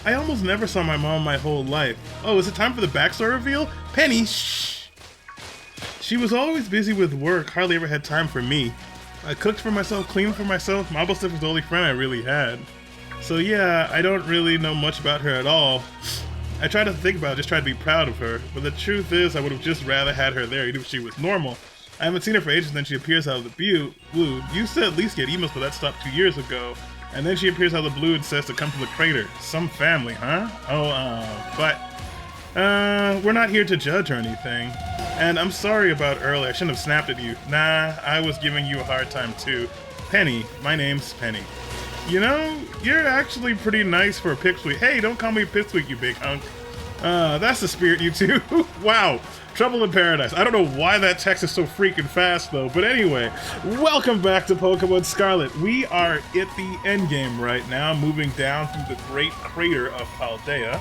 I almost never saw my mom my whole life. Oh, is it time for the backstory reveal? Penny, shh! She was always busy with work, hardly ever had time for me. I cooked for myself, cleaned for myself, Mabelstiff was the only friend I really had. So yeah, I don't really know much about her at all. I try to think about it, just try to be proud of her, but the truth is I would have just rather had her there even if she was normal. I haven't seen her for ages and then she appears out of the blue. You said at least get emails, but that stopped 2 years ago. And then she appears out of the blue and says to come to the crater. Some family, huh? We're not here to judge or anything. And I'm sorry about earlier, I shouldn't have snapped at you. Nah, I was giving you a hard time too. Penny, my name's Penny. You know, you're actually pretty nice for a pipsqueak. Hey, don't call me a pipsqueak, you big hunk. That's the spirit, you two. Wow, trouble in paradise. I don't know why that text is so freaking fast, though. But anyway, welcome back to Pokémon Scarlet. We are at the endgame right now, moving down through the great crater of Paldea.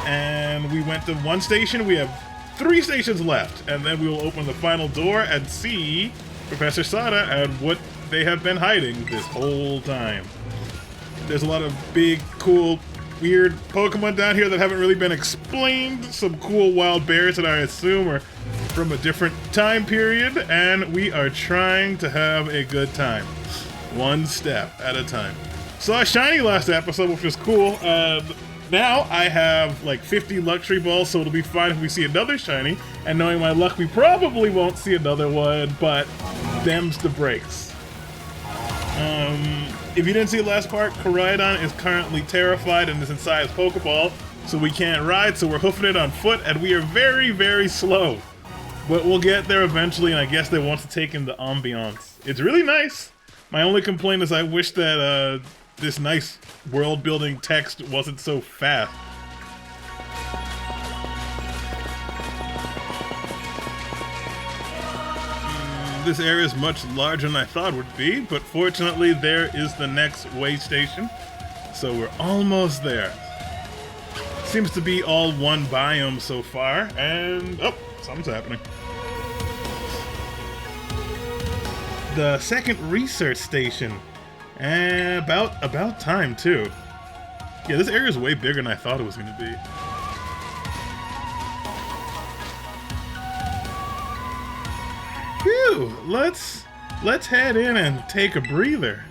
And we went to 1 station. We have 3 stations left. And then we will open the final door and see Professor Sada and what they have been hiding this whole time. There's a lot of big, cool, weird Pokemon down here that haven't really been explained. Some cool wild bears that I assume are from a different time period. And we are trying to have a good time. 1 step at a time. Saw a shiny last episode, which was cool. Now I have like 50 luxury balls, so it'll be fine if we see another shiny. And knowing my luck, we probably won't see another one, but them's the breaks. If you didn't see the last part, Koraidon is currently terrified and is inside his Pokeball, so we can't ride, so we're hoofing it on foot, and we are very, very slow. But we'll get there eventually, and I guess they want to take in the ambiance. It's really nice. My only complaint is I wish that this nice world-building text wasn't so fast. This area is much larger than I thought it would be, but fortunately there is the next way station, so we're almost there. Seems to be all one biome so far, and oh, something's happening. The second research station, and about time too. Yeah, this area is way bigger than I thought it was going to be. Phew, let's head in and take a breather.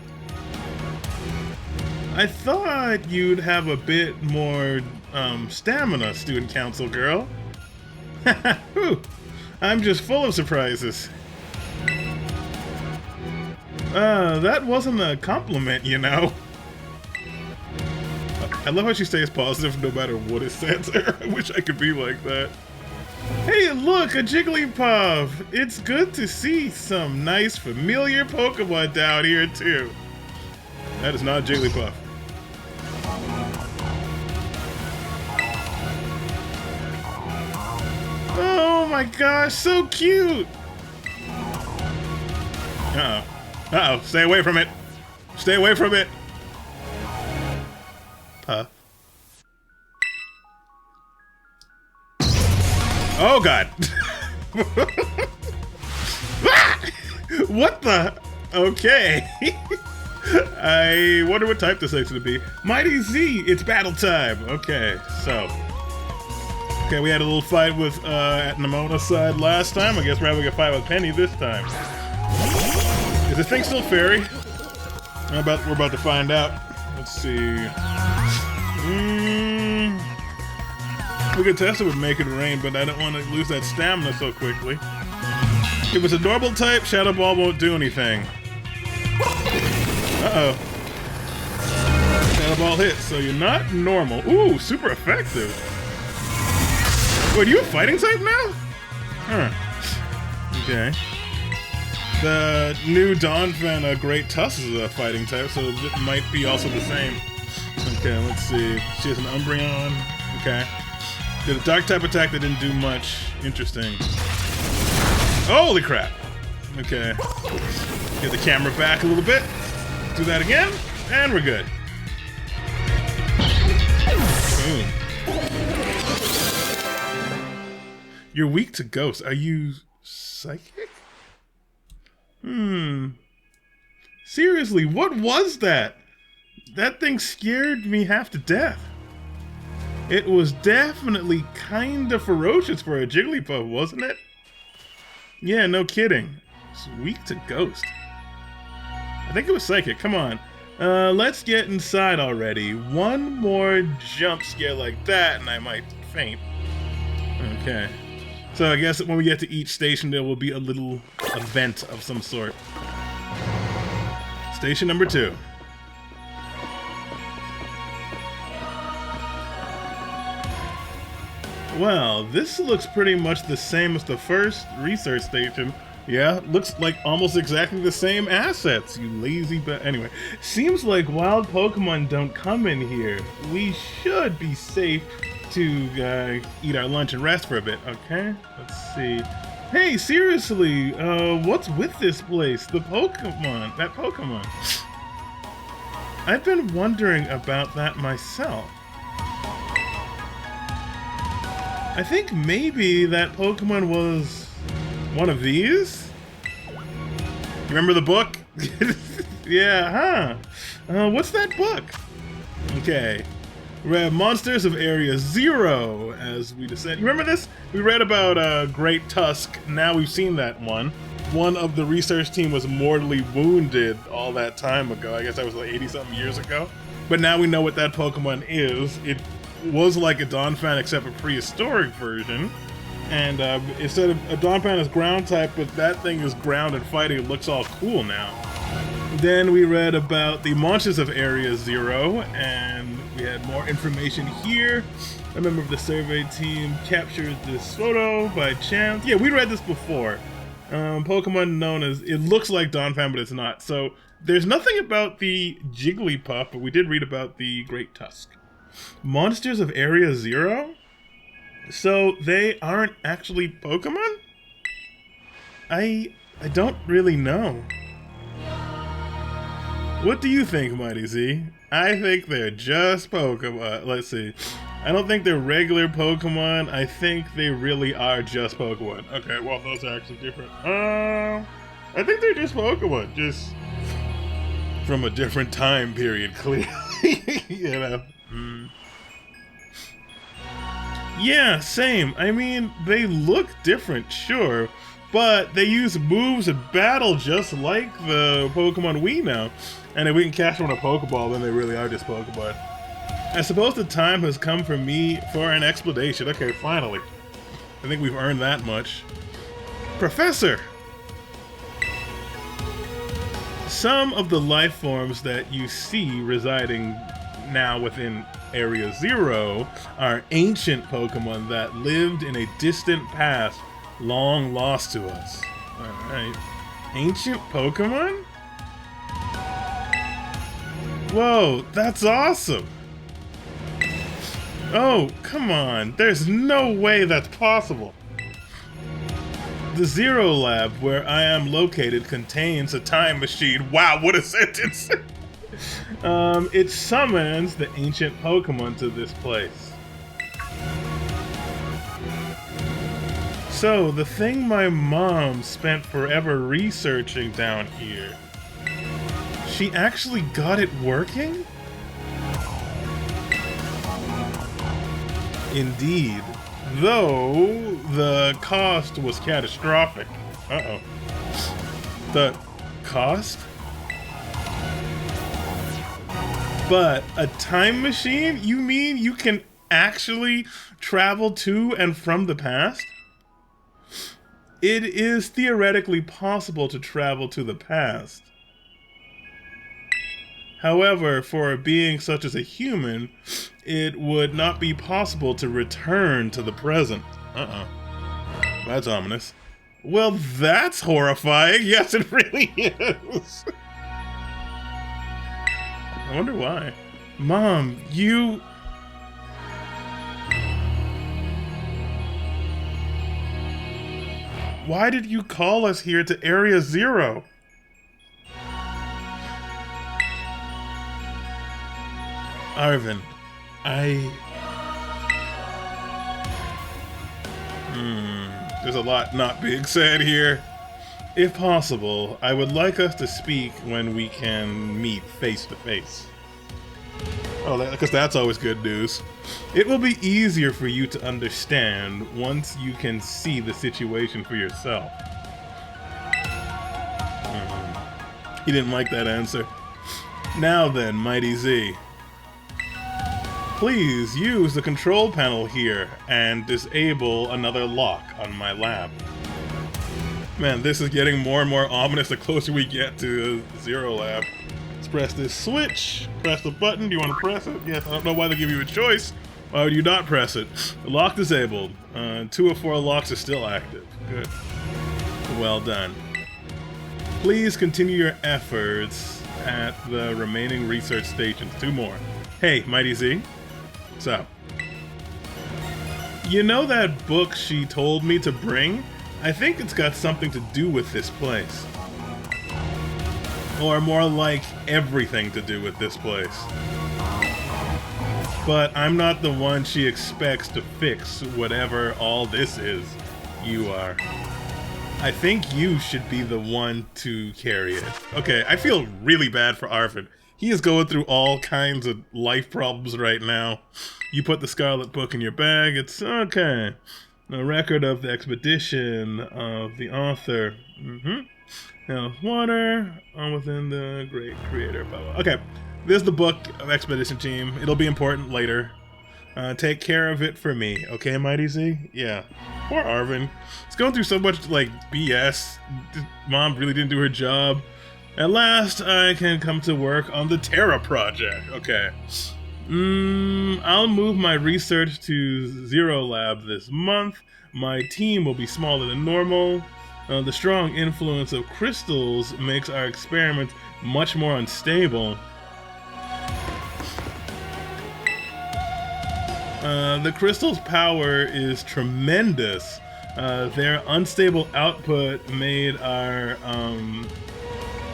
I thought you'd have a bit more stamina, student council girl. Whew, I'm just full of surprises. That wasn't a compliment, you know. I love how she stays positive no matter what is said to her. I wish I could be like that. Hey, look, a Jigglypuff! It's good to see some nice familiar Pokemon down here, too. That is not Jigglypuff. Oh my gosh, so cute! Uh-oh. Uh-oh, stay away from it. Stay away from it. Puff. Oh god. What the? Okay. I wonder what type this thing's gonna be. Mighty Z, it's battle time. Okay, so. Okay, we had a little fight with at Nemona's side last time. I guess we're having a fight with Penny this time. Is this thing still fairy? We're about to find out. Let's see. We could test it with Make It Rain, but I don't want to lose that stamina so quickly. If it's a normal type, Shadow Ball won't do anything. Uh-oh. Shadow Ball hits, so you're not normal. Ooh, super effective. Wait, are you a fighting type now? Huh. Okay. The new Donphan Great Tusk is a fighting type, so it might be also the same. Okay, let's see. She has an Umbreon. Okay. Did a dark type attack that didn't do much. Interesting. Holy crap! Okay. Get the camera back a little bit. Do that again, and we're good. Boom. You're weak to ghosts. Are you psychic? Seriously, what was that? that thing scared me half to death. It was definitely kinda ferocious for a Jigglypuff, wasn't it? Yeah, no kidding. It's weak to Ghost. I think it was Psychic, come on. Let's get inside already. One more jump scare like that and I might faint. Okay. So I guess when we get to each station there will be a little event of some sort. Station number 2. Well, this looks pretty much the same as the first research station. Yeah, looks like almost exactly the same assets, you lazy anyway, seems like wild Pokemon don't come in here. We should be safe to eat our lunch and rest for a bit, okay? Let's see. Hey, seriously, what's with this place? That Pokemon. I've been wondering about that myself. I think maybe that Pokemon was one of these? You remember the book? Yeah, huh? What's that book? Okay. We have Monsters of Area 0 as we descend. You remember this? We read about Great Tusk. Now we've seen that one. One of the research team was mortally wounded all that time ago. I guess that was like 80-something years ago. But now we know what that Pokemon is. It was like a Donphan except a prehistoric version. And instead of a Donphan is ground type, but that thing is ground and fighting. It looks all cool now. Then we read about the Monsters of Area 0, and we had more information here. A member of the survey team captured this photo by chance. Yeah, we read this before. Pokemon known as, it looks like Donphan, but it's not. So there's nothing about the Jigglypuff, but we did read about the Great Tusk. Monsters of Area 0? So they aren't actually Pokemon? I don't really know. What do you think, Mighty Z? I think they're just Pokemon. Let's see. I don't think they're regular Pokemon. I think they really are just Pokemon. Okay, well, those are actually different. I think they're just Pokemon. Just from a different time period, clearly. You know? Yeah, same. I mean, they look different, sure. But they use moves and battle just like the Pokemon we know. And if we can catch them on a Pokeball, then they really are just Pokemon. I suppose the time has come for me for an explanation. Okay, finally. I think we've earned that much. Professor! Some of the life forms that you see residing now within Area 0 are ancient Pokemon that lived in a distant past, long lost to us. Alright. Ancient Pokemon? Whoa, that's awesome! Oh, come on. There's no way that's possible. The Zero Lab, where I am located, contains a time machine. Wow, what a sentence! It summons the ancient Pokemon to this place. So, the thing my mom spent forever researching down here, she actually got it working? Indeed. Though, the cost was catastrophic. Uh-oh. The cost? But a time machine? You mean you can actually travel to and from the past? It is theoretically possible to travel to the past. However, for a being such as a human, it would not be possible to return to the present. Uh-oh. That's ominous. Well, that's horrifying. Yes, it really is. I wonder why. Mom, you... Why did you call us here to Area 0? Arvin, there's a lot not being said here. If possible, I would like us to speak when we can meet face to face. Oh, because that's always good news. It will be easier for you to understand once you can see the situation for yourself. He didn't like that answer. Now then, Mighty Z. Please use the control panel here and disable another lock on my lab. Man, this is getting more and more ominous the closer we get to Zero Lab. Let's press this switch. Press the button. Do you want to press it? Yes, I don't know why they give you a choice. Why would you not press it? Lock disabled. 2 of 4 locks are still active. Good. Well done. Please continue your efforts at the remaining research stations. 2 more. Hey, Mighty Z. What's up? You know that book she told me to bring? I think it's got something to do with this place. Or more like everything to do with this place. But I'm not the one she expects to fix whatever all this is. You are. I think you should be the one to carry it. Okay, I feel really bad for Arvid. He is going through all kinds of life problems right now. You put the Scarlet Book in your bag, it's okay. A record of the expedition of the author. Now, water within the great creator. Blah, blah. Okay, this is the book of Expedition Team. It'll be important later. Take care of it for me, okay, Mighty Z? Yeah. Poor Arvin. He's going through so much, like, BS. Mom really didn't do her job. At last, I can come to work on the Terra project. Okay. I'll move my research to Zero Lab this month. My team will be smaller than normal. The strong influence of crystals makes our experiments much more unstable. The crystal's power is tremendous. Their unstable output made our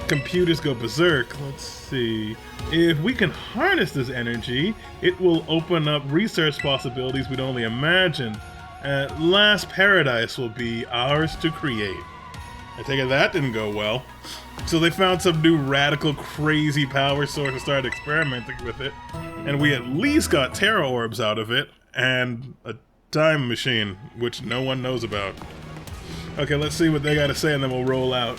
computers go berserk. Let's see. If we can harness this energy, it will open up research possibilities we'd only imagine. At last, paradise will be ours to create. I take it that didn't go well. So they found some new radical, crazy power source and started experimenting with it. And we at least got Terra orbs out of it, and a time machine, which no one knows about. Okay, let's see what they gotta say and then we'll roll out.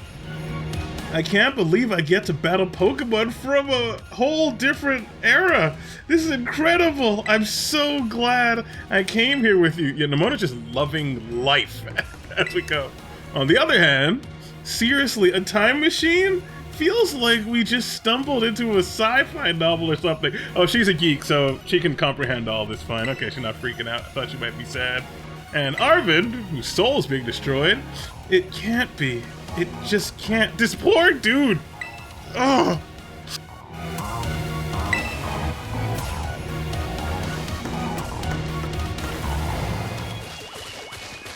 I can't believe I get to battle Pokemon from a whole different era. This is incredible. I'm so glad I came here with you. Yeah, Nemona's just loving life as we go. On the other hand, seriously, a time machine? Feels like we just stumbled into a sci-fi novel or something. Oh, she's a geek, so she can comprehend all this fine. Okay, she's not freaking out. I thought she might be sad. And Arvid, whose soul's being destroyed, it can't be. It just can't. This poor dude. Oh.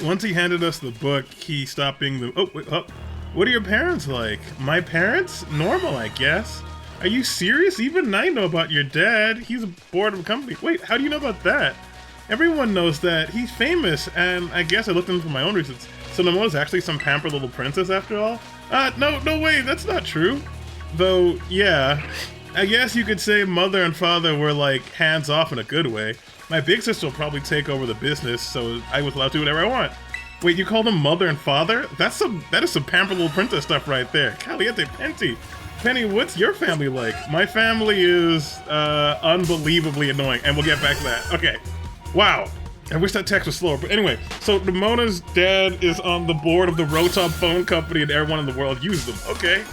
Once he handed us the book, he stopped being the. Oh, wait, oh. What are your parents like? My parents? Normal, I guess. Are you serious? Even I know about your dad. He's a board of a company. Wait, how do you know about that? Everyone knows that. He's famous, and I guess I looked into my own reasons. So Nemona's actually some pampered little princess after all? No way, that's not true. Though, yeah, I guess you could say mother and father were like hands off in a good way. My big sister will probably take over the business, so I was allowed to do whatever I want. Wait, you call them mother and father? That is some pampered little princess stuff right there. Caliente Penty. Penny, what's your family like? My family is unbelievably annoying, and we'll get back to that. Okay, wow. I wish that text was slower, but anyway, so Nemona's dad is on the board of the Rotom phone company and everyone in the world uses them. Okay.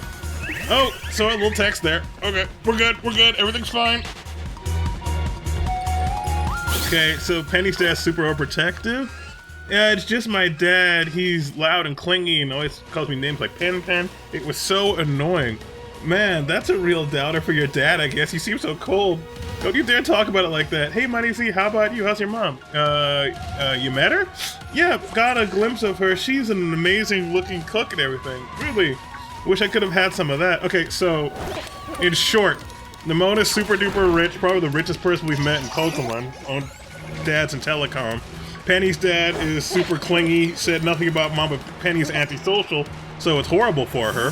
Oh, so a little text there. Okay, we're good, everything's fine. Okay, so Penny's dad's super overprotective. Yeah, it's just my dad. He's loud and clingy and always calls me names like Pen Pen. It was so annoying. Man, that's a real doubter for your dad, I guess. You seem so cold. Don't you dare talk about it like that. Hey, Mighty Z, how about you? How's your mom? You met her? Yeah, got a glimpse of her. She's an amazing looking cook and everything. Really. Wish I could have had some of that. Okay, so, in short, Nemona's super duper rich, probably the richest person we've met in Pokemon. Own dads in telecom. Penny's dad is super clingy, said nothing about mom, but Penny's antisocial, so it's horrible for her.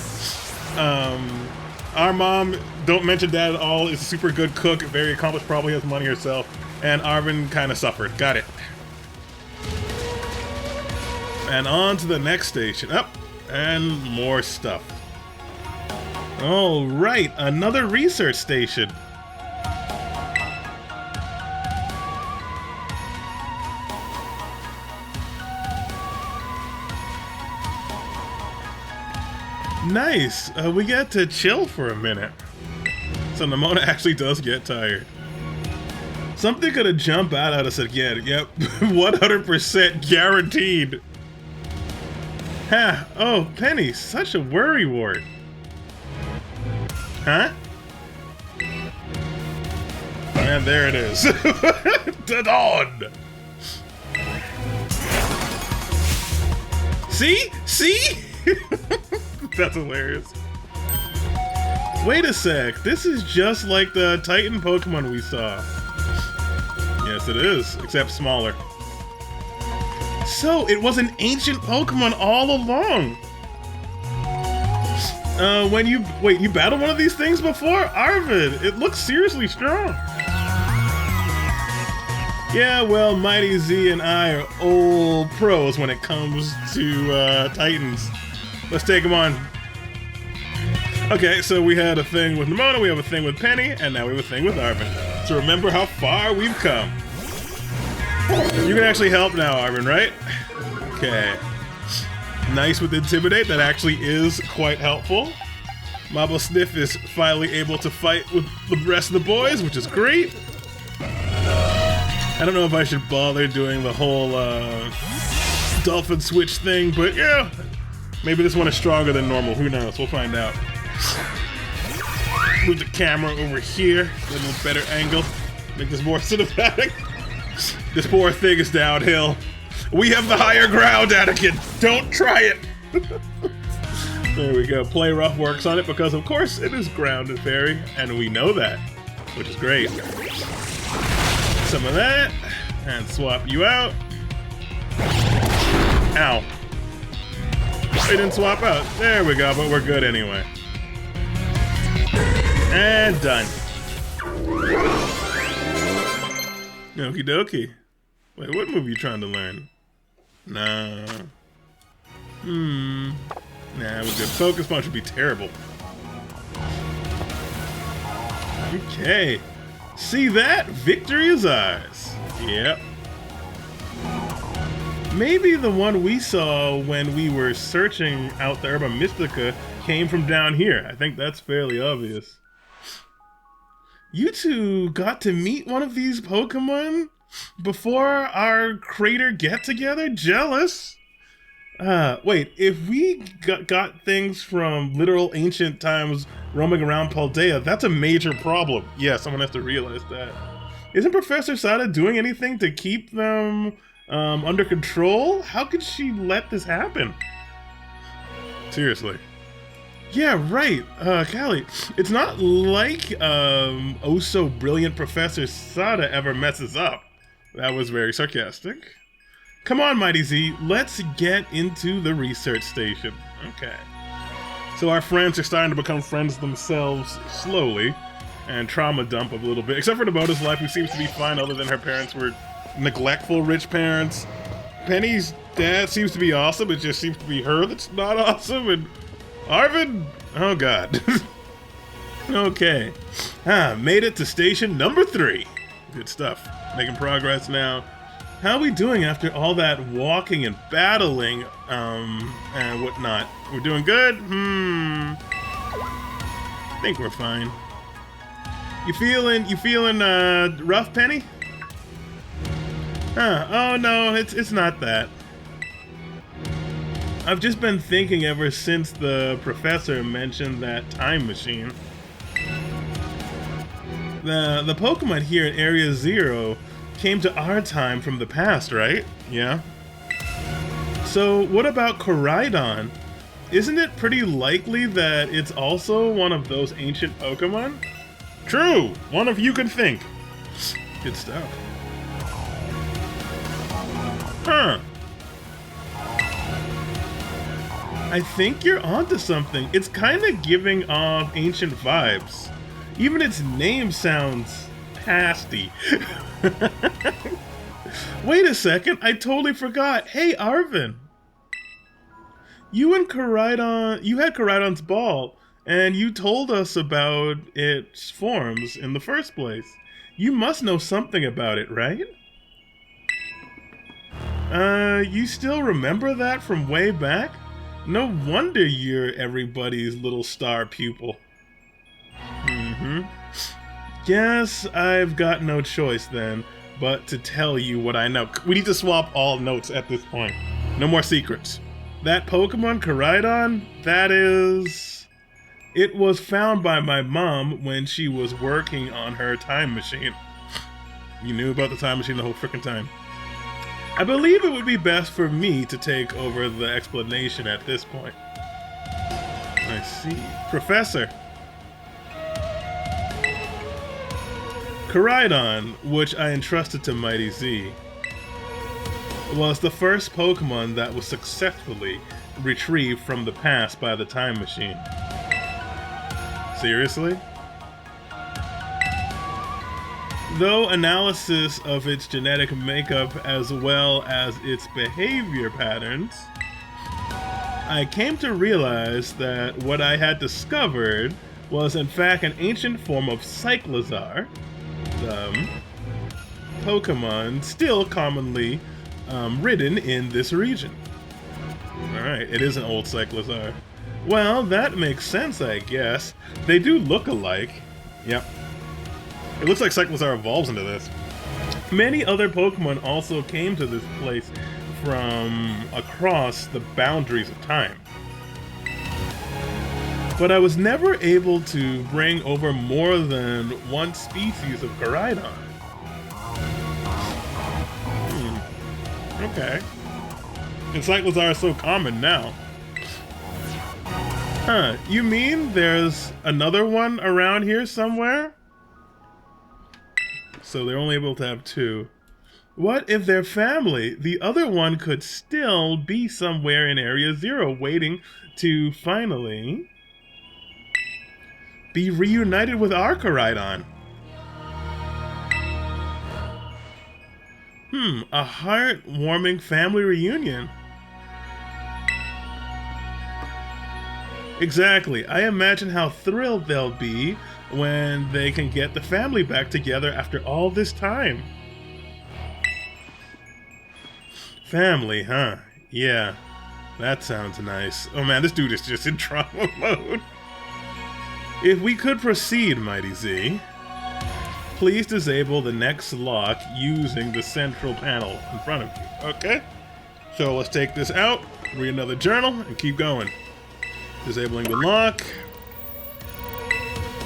our mom, don't mention dad at all, is a super good cook, very accomplished, probably has money herself, and Arvin kind of suffered. Got it. And on to the next station. Up, and more stuff. All right, another research station. Nice. We get to chill for a minute. So Nimona actually does get tired. Something gonna jump out at us again. Yep, 100% guaranteed. Ha! Oh, Penny, such a worrywart. Huh? And there it is. Da-dawn! See? See? That's hilarious. Wait a sec. This is just like the Titan Pokemon we saw. Yes, it is, except smaller. So, it was an ancient Pokemon all along. Wait, you battled one of these things before? Arvid, it looks seriously strong. Yeah, well, Mighty Z and I are old pros when it comes to Titans. Let's take them on. Okay, so we had a thing with Nimona, we have a thing with Penny, and now we have a thing with Arvin. So remember how far we've come. You can actually help now, Arvin, right? Okay. Nice with Intimidate, that actually is quite helpful. Mabo Sniff is finally able to fight with the rest of the boys, which is great. I don't know if I should bother doing the whole dolphin switch thing, but yeah. Maybe this one is stronger than normal, who knows, we'll find out. Move the camera over here, get a little better angle, make this more cinematic. This poor thing is downhill. We have the higher ground, Anakin, don't try it! There we go, Play Rough works on it because of course it is ground and fairy, and we know that, which is great. Some of that, and swap you out. Ow. They didn't swap out. There we go, but we're good anyway. And done. Okie dokie. Wait, what move are you trying to learn? Nah. Nah, we're good. Focus Punch would be terrible. Okay. See that? Victory is ours. Yep. Maybe the one we saw when we were searching out the Herba Mystica came from down here. I think that's fairly obvious. You two got to meet one of these Pokemon before our crater get-together? Jealous? Wait, if we got things from literal ancient times roaming around Paldea, that's a major problem. Yeah, someone has to realize that. Isn't Professor Sada doing anything to keep them under control? How could she let this happen? Seriously. Yeah, right, Callie. It's not like oh so brilliant Professor Sada ever messes up. That was very sarcastic. Come on, Mighty Z, let's get into the research station. Okay. So our friends are starting to become friends themselves slowly, and trauma dump a little bit. Except for Nimona's life, who seems to be fine other than her parents were neglectful rich parents. Penny's dad seems to be awesome, it just seems to be her that's not awesome, and Arvin? Oh god. Okay. Made it to station number 3. Good stuff. Making progress now. How are we doing after all that walking and battling, and whatnot? We're doing good? I think we're fine. You feeling rough, Penny? Oh no, it's not that. I've just been thinking ever since the professor mentioned that time machine. The Pokemon here in Area 0 came to our time from the past, right? Yeah. So what about Koraidon? Isn't it pretty likely that it's also one of those ancient Pokemon? True! One of you could think. Good stuff. Huh. I think you're onto something. It's kind of giving off ancient vibes. Even its name sounds pasty. Wait a second, I totally forgot. Hey, Arvin. You and Koraidon, you had Koraidon's ball, and you told us about its forms in the first place. You must know something about it, right? You still remember that from way back? No wonder you're everybody's little star pupil. Guess I've got no choice then, but to tell you what I know. We need to swap all notes at this point. No more secrets. That Pokemon Koraidon, that is... It was found by my mom when she was working on her time machine. You knew about the time machine the whole frickin' time. I believe it would be best for me to take over the explanation at this point. I see. Professor. Koraidon, which I entrusted to Mighty Z, was the first Pokemon that was successfully retrieved from the past by the time machine. Seriously? Though analysis of its genetic makeup as well as its behavior patterns, I came to realize that what I had discovered was in fact an ancient form of Cyclizar, the Pokemon still commonly ridden in this region. Alright, it is an old Cyclizar. Well, that makes sense, I guess. They do look alike. Yep. It looks like Cyclizar evolves into this. Many other Pokemon also came to this place from across the boundaries of time. But I was never able to bring over more than one species of Koraidon. Okay. And Cyclizar is so common now. Huh, you mean there's another one around here somewhere? So they're only able to have two. What if they're family? The other one could still be somewhere in Area Zero waiting to finally be reunited with our Koraidon. A heartwarming family reunion. Exactly. I imagine how thrilled they'll be when they can get the family back together after all this time. Family, huh? Yeah, that sounds nice. Oh man, this dude is just in trauma mode. If we could proceed, Mighty Z, please disable the next lock using the central panel in front of you. Okay? So let's take this out, read another journal, and keep going. Disabling the lock.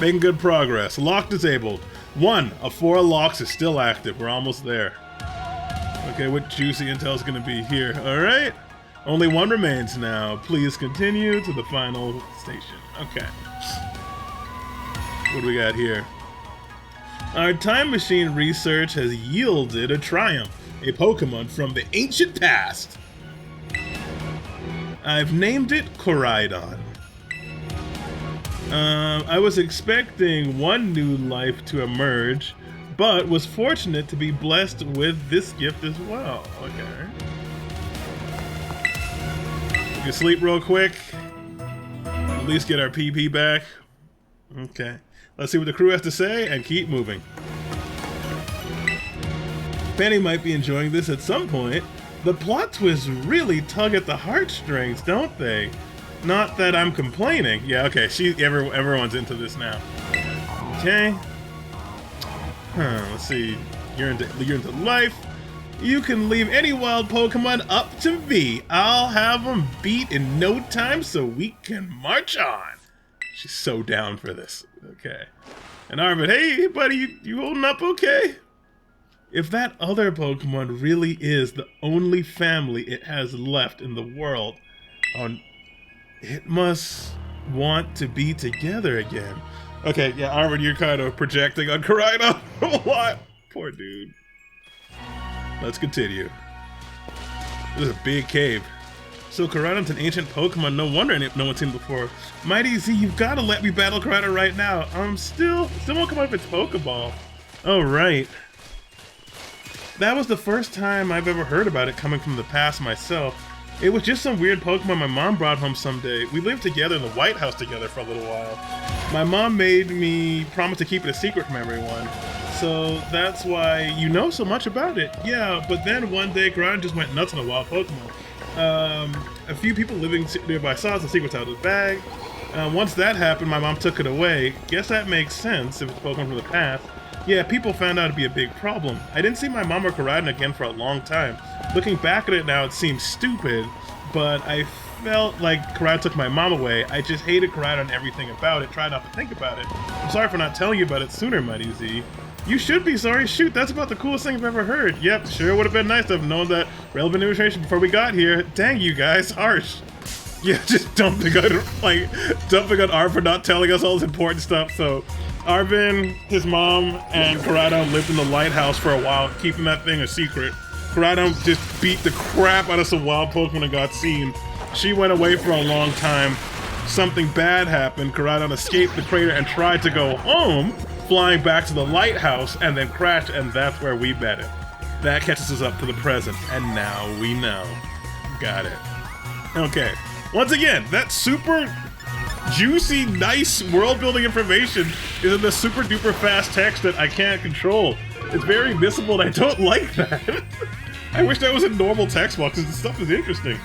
Making good progress. Lock disabled. 1 of 4 locks is still active. We're almost there. Okay, what juicy intel is going to be here? Alright. Only 1 remains now. Please continue to the final station. Okay. What do we got here? Our time machine research has yielded a triumph. A Pokemon from the ancient past. I've named it Koraidon. I was expecting one new life to emerge, but was fortunate to be blessed with this gift as well. Okay. We can sleep real quick. At least get our PP back. Okay. Let's see what the crew has to say and keep moving. Penny might be enjoying this at some point. The plot twists really tug at the heartstrings, don't they? Not that I'm complaining. Yeah, okay, everyone's into this now. Okay. Let's see. You're into life. You can leave any wild Pokemon up to me. I'll have them beat in no time so we can march on. She's so down for this. Okay. And Arvid, hey buddy, you holding up okay? If that other Pokemon really is the only family it has left in the world, it must want to be together again. Okay, yeah, Arvid, you're kind of projecting on Koraidon a lot. Poor dude. Let's continue. This is a big cave. So Koraidon's an ancient Pokemon, no wonder no one's seen it before. Mighty Z, you've gotta let me battle Koraidon right now. Still won't come up with its Pokeball. Oh, right. That was the first time I've ever heard about it coming from the past myself. It was just some weird Pokemon my mom brought home someday. We lived together in the White House together for a little while. My mom made me promise to keep it a secret from everyone. So that's why you know so much about it. Yeah, but then one day Koraidon just went nuts on a wild Pokemon. A few people living nearby saw the secrets out of the bag. Once that happened, my mom took it away. Guess that makes sense if it's Pokemon from the past. Yeah, people found out to be a big problem. I didn't see my mom or Koraidon again for a long time. Looking back at it now, it seems stupid, but I felt like Koraidon took my mom away. I just hated Koraidon and everything about it, tried not to think about it. I'm sorry for not telling you about it sooner, Mighty Z. You should be sorry. Shoot, that's about the coolest thing I've ever heard. Yep, sure would have been nice to have known that relevant information before we got here. Dang you guys, harsh. Yeah, just dumping on R for not telling us all this important stuff. So, Arvin, his mom, and Koraidon lived in the lighthouse for a while, keeping that thing a secret. Koraidon just beat the crap out of some wild Pokemon and got seen. She went away for a long time. Something bad happened. Koraidon escaped the crater and tried to go home, flying back to the lighthouse, and then crashed, and that's where we met it. That catches us up to the present, and now we know. Got it. Okay. Once again, that super juicy, nice world-building information is in the super duper fast text that I can't control. It's very visible, and I don't like that. I wish that was in normal text box, because the stuff is interesting.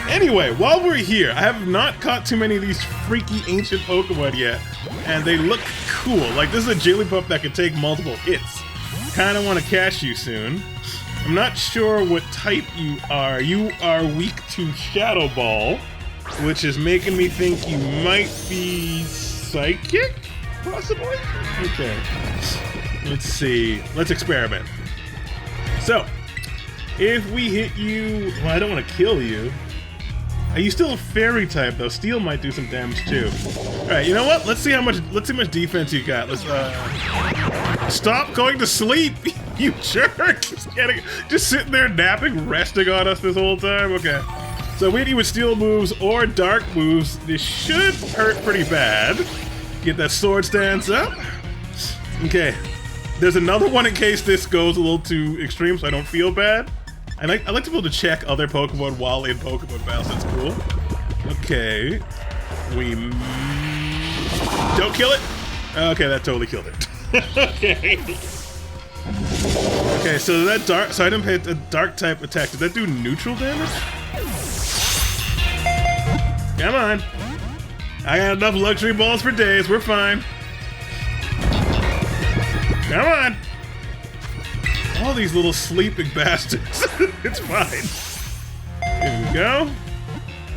Anyway, while we're here, I have not caught too many of these freaky ancient Pokemon yet, and they look cool. Like, this is a Jigglypuff that can take multiple hits. Kinda want to catch you soon. I'm not sure what type you are. You are weak to Shadow Ball, which is making me think you might be Psychic? Possibly? Okay. Let's see. Let's experiment. So, if we hit you... Well, I don't want to kill you. Are you still a Fairy type, though? Steel might do some damage, too. Alright, you know what? Let's see how much defense you got. Let's, Stop going to sleep, you jerk! Just sitting there napping, resting on us this whole time? Okay. So we hit you with steel moves or dark moves. This should hurt pretty bad. Get that sword stance up. Okay. There's another one in case this goes a little too extreme so I don't feel bad. I like to be able to check other Pokemon while in Pokemon battles. That's cool. Okay. Don't kill it? Okay, that totally killed it. Okay. Okay, so that dark... So I didn't hit a dark type attack. Did that do neutral damage? Come on. I got enough luxury balls for days. We're fine. Come on. All these little sleeping bastards. It's fine. Here we go.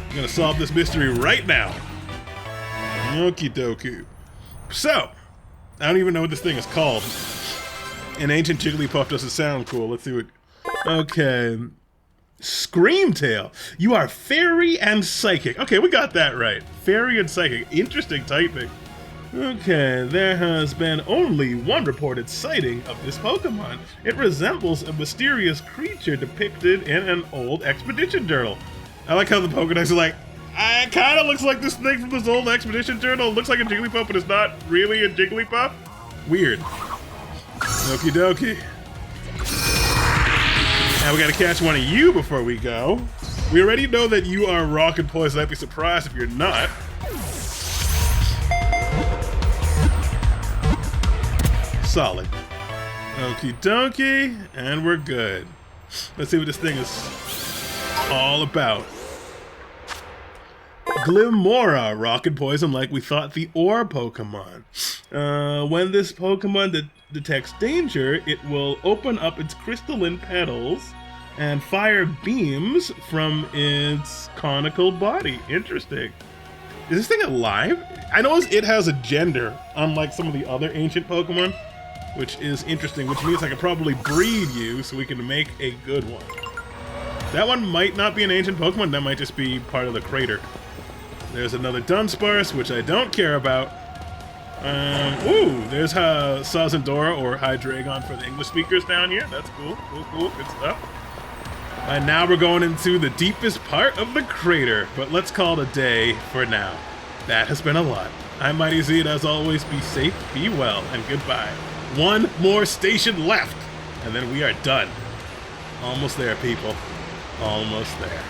I'm gonna solve this mystery right now. Okie dokie. So, I don't even know what this thing is called. An ancient Jigglypuff doesn't sound cool. Let's see what... Okay. Screamtail. You are Fairy and Psychic. Okay, we got that right. Fairy and Psychic. Interesting typing. Okay, there has been only one reported sighting of this Pokemon. It resembles a mysterious creature depicted in an old expedition journal. I like how the Pokedex are like, it kind of looks like this thing from this old expedition journal. It looks like a Jigglypuff, but it's not really a Jigglypuff. Weird. Okie dokie. Now we gotta catch one of you before we go. We already know that you are rock and poison. I'd be surprised if you're not. Solid. Okie dokie, and we're good. Let's see what this thing is all about. Glimmora, rock and poison like we thought the ore Pokemon. When this Pokemon detects danger, it will open up its crystalline petals and fire beams from its conical body. Interesting. Is this thing alive? I know it has a gender, unlike some of the other ancient Pokemon, which is interesting, which means I could probably breed you so we can make a good one. That one might not be an ancient Pokemon, that might just be part of the crater. There's another Dunsparce, which I don't care about. Ooh, there's Sazendora or Hydreigon for the English speakers down here. That's cool, cool, cool, good stuff. And now we're going into the deepest part of the crater, but let's call it a day for now. That has been a lot. I'm Mighty Z, and as always, be safe, be well, and goodbye. One more station left, and then we are done. Almost there, people. Almost there.